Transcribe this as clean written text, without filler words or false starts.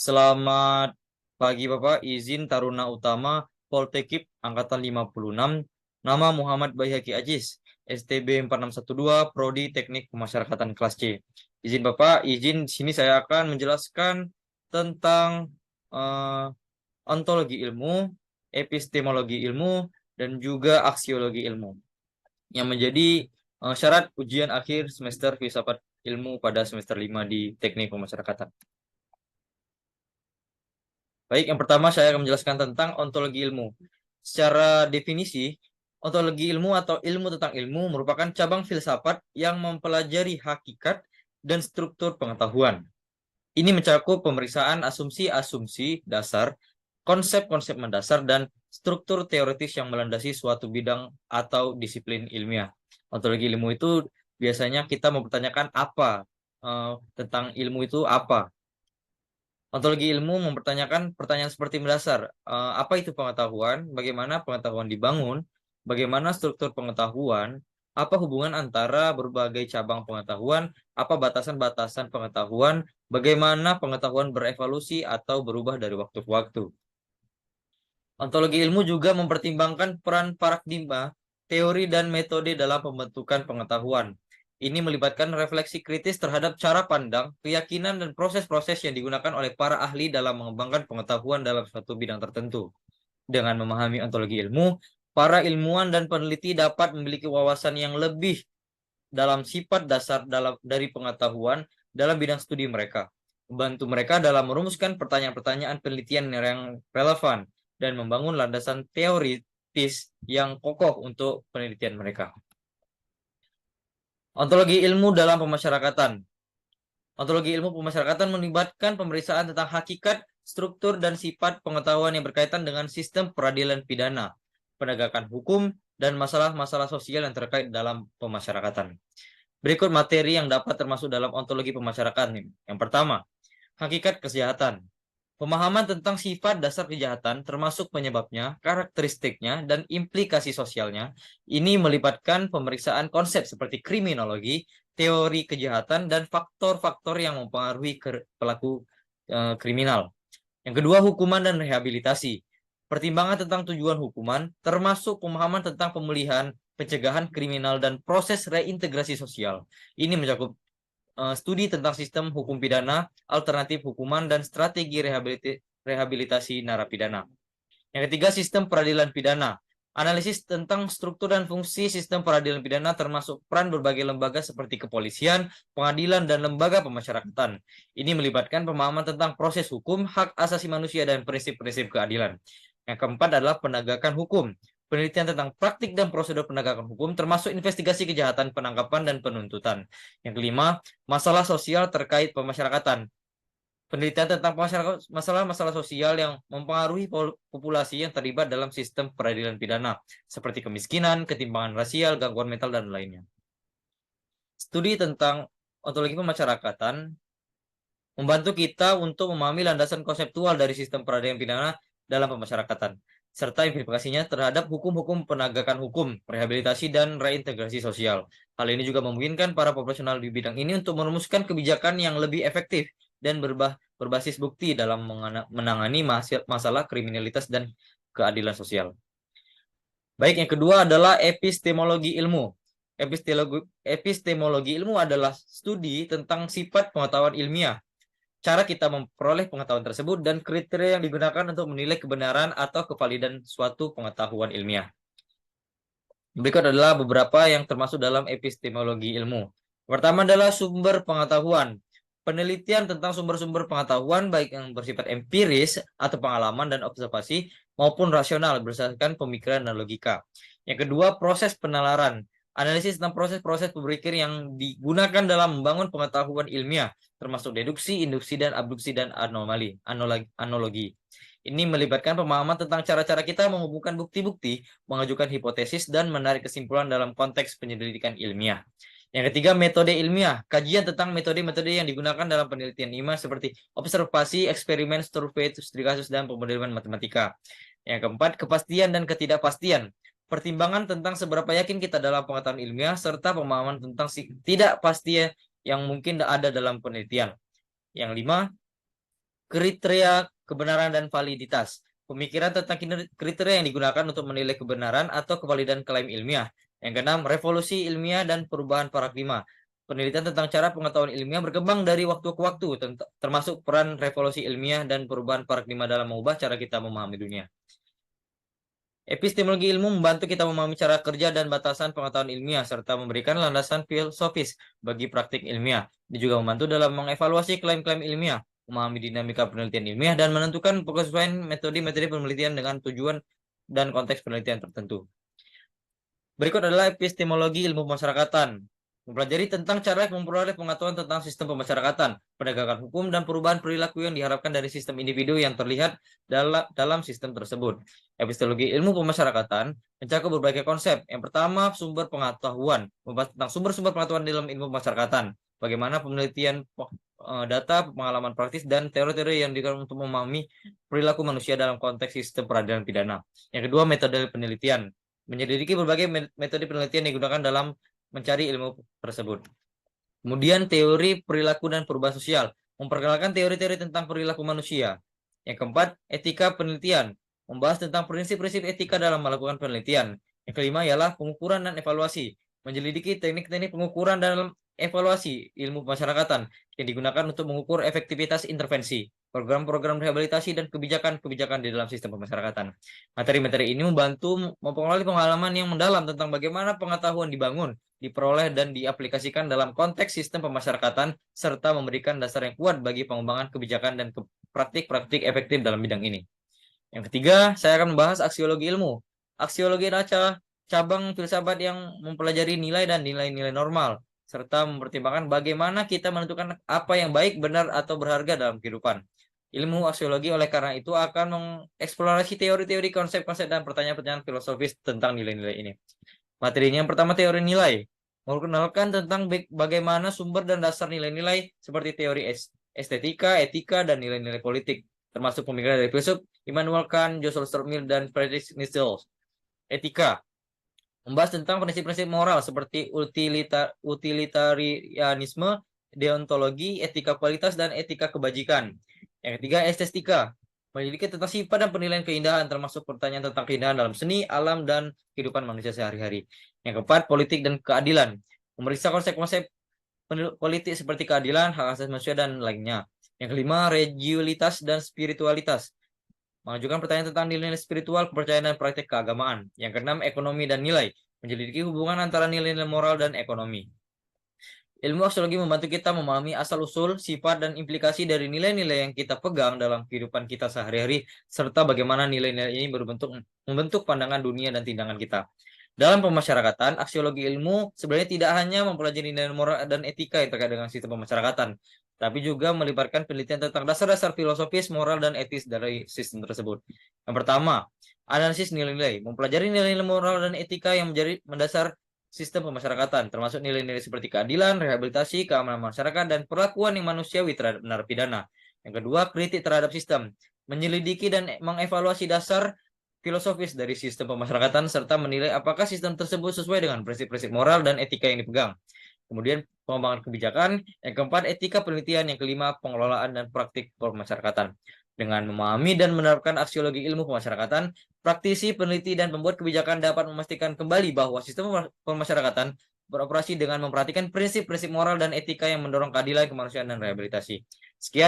Selamat pagi Bapak, izin Taruna Utama Poltekip Angkatan 56, nama Muhammad Baihaqi Aziz, STB 4612, Prodi Teknik Pemasyarakatan kelas C. Izin Bapak, izin di sini saya akan menjelaskan tentang eh, ontologi ilmu, epistemologi ilmu, dan juga aksiologi ilmu yang menjadi syarat ujian akhir semester filsafat ilmu pada semester 5 di Teknik Pemasyarakatan. Baik, yang pertama saya akan menjelaskan tentang ontologi ilmu. Secara definisi, ontologi ilmu atau ilmu tentang ilmu merupakan cabang filsafat yang mempelajari hakikat dan struktur pengetahuan. Ini mencakup pemeriksaan asumsi-asumsi dasar, konsep-konsep mendasar, dan struktur teoritis yang melandasi suatu bidang atau disiplin ilmiah. Ontologi ilmu itu biasanya kita mempertanyakan apa, tentang ilmu itu apa. Ontologi ilmu mempertanyakan pertanyaan seperti mendasar. Apa itu pengetahuan? Bagaimana pengetahuan dibangun? Bagaimana struktur pengetahuan? Apa hubungan antara berbagai cabang pengetahuan? Apa batasan-batasan pengetahuan? Bagaimana pengetahuan berevolusi atau berubah dari waktu ke waktu? Ontologi ilmu juga mempertimbangkan peran paradigma, teori, dan metode dalam pembentukan pengetahuan. Ini melibatkan refleksi kritis terhadap cara pandang, keyakinan, dan proses-proses yang digunakan oleh para ahli dalam mengembangkan pengetahuan dalam suatu bidang tertentu. Dengan memahami ontologi ilmu, para ilmuwan dan peneliti dapat memiliki wawasan yang lebih dalam sifat dasar dari pengetahuan dalam bidang studi mereka, membantu mereka dalam merumuskan pertanyaan-pertanyaan penelitian yang relevan dan membangun landasan teoritis yang kokoh untuk penelitian mereka. Ontologi ilmu dalam pemasyarakatan. Ontologi ilmu pemasyarakatan melibatkan pemeriksaan tentang hakikat, struktur, dan sifat pengetahuan yang berkaitan dengan sistem peradilan pidana, penegakan hukum, dan masalah-masalah sosial yang terkait dalam pemasyarakatan. Berikut materi yang dapat termasuk dalam ontologi pemasyarakatan. Yang pertama, hakikat kejahatan. Pemahaman tentang sifat dasar kejahatan, termasuk penyebabnya, karakteristiknya, dan implikasi sosialnya, ini melibatkan pemeriksaan konsep seperti kriminologi, teori kejahatan, dan faktor-faktor yang mempengaruhi pelaku kriminal. Yang kedua, hukuman dan rehabilitasi. Pertimbangan tentang tujuan hukuman, termasuk pemahaman tentang pemulihan, pencegahan kriminal, dan proses reintegrasi sosial. Ini mencakup studi tentang sistem hukum pidana, alternatif hukuman, dan strategi rehabilitasi narapidana. Yang ketiga, sistem peradilan pidana. Analisis tentang struktur dan fungsi sistem peradilan pidana termasuk peran berbagai lembaga seperti kepolisian, pengadilan, dan lembaga pemasyarakatan. Ini melibatkan pemahaman tentang proses hukum, hak asasi manusia, dan prinsip-prinsip keadilan. Yang keempat adalah penegakan hukum. Penelitian tentang praktik dan prosedur penegakan hukum termasuk investigasi kejahatan, penangkapan, dan penuntutan. Yang kelima, masalah sosial terkait pemasyarakatan. Penelitian tentang masalah-masalah sosial yang mempengaruhi populasi yang terlibat dalam sistem peradilan pidana, seperti kemiskinan, ketimpangan rasial, gangguan mental, dan lainnya. Studi tentang ontologi pemasyarakatan membantu kita untuk memahami landasan konseptual dari sistem peradilan pidana dalam pemasyarakatan, serta implikasinya terhadap hukum-hukum penegakan hukum, rehabilitasi, dan reintegrasi sosial. Hal ini juga memungkinkan para profesional di bidang ini untuk merumuskan kebijakan yang lebih efektif dan berbasis bukti dalam menangani masalah kriminalitas dan keadilan sosial. Baik, yang kedua adalah epistemologi ilmu. Epistemologi ilmu adalah studi tentang sifat pengetahuan ilmiah, cara kita memperoleh pengetahuan tersebut, dan kriteria yang digunakan untuk menilai kebenaran atau kevalidan suatu pengetahuan ilmiah. Berikut adalah beberapa yang termasuk dalam epistemologi ilmu. Pertama adalah sumber pengetahuan. Penelitian tentang sumber-sumber pengetahuan baik yang bersifat empiris atau pengalaman dan observasi maupun rasional berdasarkan pemikiran dan logika. Yang kedua, proses penalaran. Analisis tentang proses-proses berpikir yang digunakan dalam membangun pengetahuan ilmiah, termasuk deduksi, induksi, dan abduksi, dan analogi. Ini melibatkan pemahaman tentang cara-cara kita menghubungkan bukti-bukti, mengajukan hipotesis, dan menarik kesimpulan dalam konteks penyelidikan ilmiah. Yang ketiga, metode ilmiah. Kajian tentang metode-metode yang digunakan dalam penelitian ilmiah seperti observasi, eksperimen, survei, studi kasus, dan pemodelian matematika. Yang keempat, kepastian dan ketidakpastian. Pertimbangan tentang seberapa yakin kita dalam pengetahuan ilmiah, serta pemahaman tentang ketidakpastian yang mungkin ada dalam penelitian. Yang lima, kriteria kebenaran dan validitas. Pemikiran tentang kriteria yang digunakan untuk menilai kebenaran atau kevalidan klaim ilmiah. Yang keenam, revolusi ilmiah dan perubahan paradigma. Penelitian tentang cara pengetahuan ilmiah berkembang dari waktu ke waktu, termasuk peran revolusi ilmiah dan perubahan paradigma dalam mengubah cara kita memahami dunia. Epistemologi ilmu membantu kita memahami cara kerja dan batasan pengetahuan ilmiah, serta memberikan landasan filosofis bagi praktik ilmiah. Dia juga membantu dalam mengevaluasi klaim-klaim ilmiah, memahami dinamika penelitian ilmiah, dan menentukan penyesuaian metode-metode penelitian dengan tujuan dan konteks penelitian tertentu. Berikut adalah epistemologi ilmu pemasyarakatan. Mempelajari tentang cara memperoleh pengetahuan tentang sistem pemasyarakatan, penegakan hukum, dan perubahan perilaku yang diharapkan dari sistem individu yang terlihat dalam sistem tersebut. Epistemologi ilmu pemasyarakatan mencakup berbagai konsep. Yang pertama, sumber pengetahuan. Membahas tentang sumber-sumber pengetahuan dalam ilmu pemasyarakatan. Bagaimana penelitian data, pengalaman praktis, dan teori-teori yang digunakan untuk memahami perilaku manusia dalam konteks sistem peradilan pidana. Yang kedua, metode penelitian. Menyelidiki berbagai metode penelitian yang digunakan dalam mencari ilmu tersebut. Kemudian teori perilaku dan perubahan sosial, memperkenalkan teori-teori tentang perilaku manusia. Yang keempat, etika penelitian, membahas tentang prinsip-prinsip etika dalam melakukan penelitian. Yang kelima ialah pengukuran dan evaluasi, menyelidiki teknik-teknik pengukuran dalam evaluasi ilmu pemasyarakatan yang digunakan untuk mengukur efektivitas intervensi, program-program rehabilitasi, dan kebijakan-kebijakan di dalam sistem pemasyarakatan. Materi-materi ini membantu mempengaruhi pengalaman yang mendalam tentang bagaimana pengetahuan dibangun, diperoleh, dan diaplikasikan dalam konteks sistem pemasyarakatan, serta memberikan dasar yang kuat bagi pengembangan kebijakan dan praktik-praktik efektif dalam bidang ini. Yang ketiga, saya akan membahas aksiologi ilmu. Aksiologi adalah cabang filsafat yang mempelajari nilai dan nilai-nilai normal, serta mempertimbangkan bagaimana kita menentukan apa yang baik, benar, atau berharga dalam kehidupan. Ilmu aksiologi oleh karena itu akan mengeksplorasi teori-teori, konsep-konsep, dan pertanyaan-pertanyaan filosofis tentang nilai-nilai ini. Materinya yang pertama, teori nilai. Memperkenalkan tentang bagaimana sumber dan dasar nilai-nilai seperti teori estetika, etika, dan nilai-nilai politik, termasuk pemikiran dari filsuf Immanuel Kant, Joseph Stuart Mill, dan Friedrich Nietzsche. Etika membahas tentang prinsip-prinsip moral seperti utilitarianisme, deontologi, etika kualitas, dan etika kebajikan. Yang ketiga, estetika, menyelidiki tentang sifat dan penilaian keindahan, termasuk pertanyaan tentang keindahan dalam seni, alam, dan kehidupan manusia sehari-hari. Yang keempat, politik dan keadilan, memeriksa konsep-konsep politik seperti keadilan, hak asasi manusia, dan lainnya. Yang kelima, religiulitas dan spiritualitas, mengajukan pertanyaan tentang nilai-nilai spiritual, kepercayaan, dan praktik keagamaan. Yang keenam, ekonomi dan nilai, menyelidiki hubungan antara nilai-nilai moral dan ekonomi. Ilmu aksiologi membantu kita memahami asal-usul, sifat, dan implikasi dari nilai-nilai yang kita pegang dalam kehidupan kita sehari-hari, serta bagaimana nilai-nilai ini membentuk pandangan dunia dan tindakan kita. Dalam pemasyarakatan, aksiologi ilmu sebenarnya tidak hanya mempelajari nilai moral dan etika yang terkait dengan sistem pemasyarakatan, tapi juga melibatkan penelitian tentang dasar-dasar filosofis, moral, dan etis dari sistem tersebut. Yang pertama, analisis nilai-nilai, mempelajari nilai-nilai moral dan etika yang menjadi mendasar sistem pemasyarakatan, termasuk nilai-nilai seperti keadilan, rehabilitasi, keamanan masyarakat, dan perlakuan yang manusiawi terhadap narapidana. Yang kedua, kritik terhadap sistem, menyelidiki dan mengevaluasi dasar filosofis dari sistem pemasyarakatan, serta menilai apakah sistem tersebut sesuai dengan prinsip-prinsip moral dan etika yang dipegang. Kemudian pengembangan kebijakan. Yang keempat, etika penelitian. Yang kelima, pengelolaan dan praktik pemasyarakatan. Dengan memahami dan menerapkan aksiologi ilmu pemasyarakatan, praktisi, peneliti, dan pembuat kebijakan dapat memastikan kembali bahwa sistem pemasyarakatan beroperasi dengan memperhatikan prinsip-prinsip moral dan etika yang mendorong keadilan, kemanusiaan, dan rehabilitasi. Sekian.